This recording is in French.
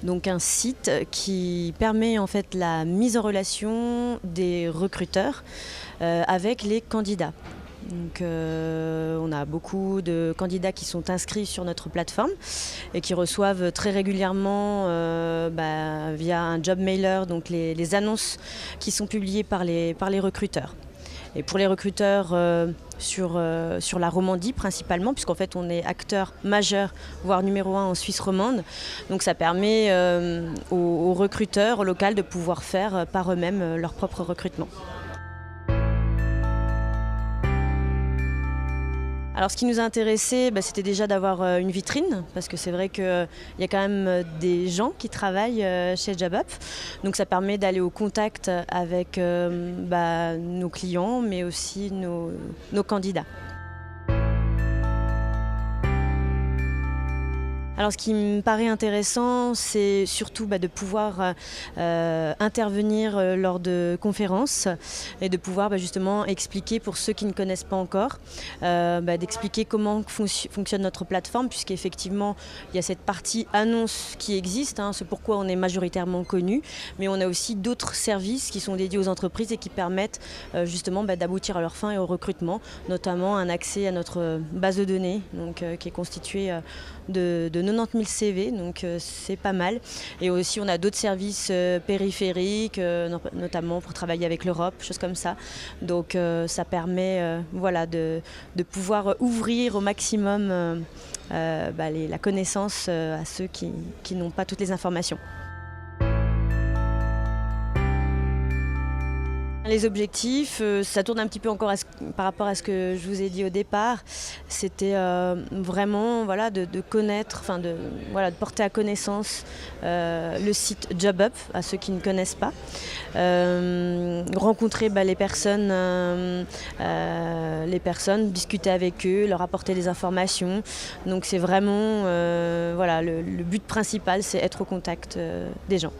donc un site qui permet en fait la mise en relation des recruteurs avec les candidats. Donc, on a beaucoup de candidats qui sont inscrits sur notre plateforme et qui reçoivent très régulièrement via un job mailer donc les annonces qui sont publiées par les recruteurs. Et pour les recruteurs sur la Romandie principalement, puisqu'en fait on est acteur majeur, voire numéro 1 en Suisse romande. Donc ça permet aux recruteurs locaux de pouvoir faire par eux-mêmes leur propre recrutement. Alors ce qui nous a intéressé, c'était déjà d'avoir une vitrine, parce que c'est vrai qu'il y a quand même des gens qui travaillent chez JobUp. Donc ça permet d'aller au contact avec nos clients, mais aussi nos candidats. Alors ce qui me paraît intéressant, c'est surtout de pouvoir intervenir lors de conférences et de pouvoir justement expliquer pour ceux qui ne connaissent pas encore, d'expliquer comment fonctionne notre plateforme, puisqu'effectivement il y a cette partie annonce qui existe, c'est pourquoi on est majoritairement connu, mais on a aussi d'autres services qui sont dédiés aux entreprises et qui permettent justement d'aboutir à leur fin et au recrutement, notamment un accès à notre base de données qui est constituée de 90 000 CV, donc c'est pas mal. Et aussi on a d'autres services périphériques, notamment pour travailler avec l'Europe, choses comme ça. Donc ça permet de pouvoir ouvrir au maximum la connaissance à ceux qui n'ont pas toutes les informations. Les objectifs, ça tourne un petit peu encore par rapport à ce que je vous ai dit au départ. C'était vraiment de connaître, de porter à connaissance le site JobUp à ceux qui ne connaissent pas. Rencontrer les personnes, discuter avec eux, leur apporter des informations. Donc c'est vraiment le but principal, c'est être au contact des gens.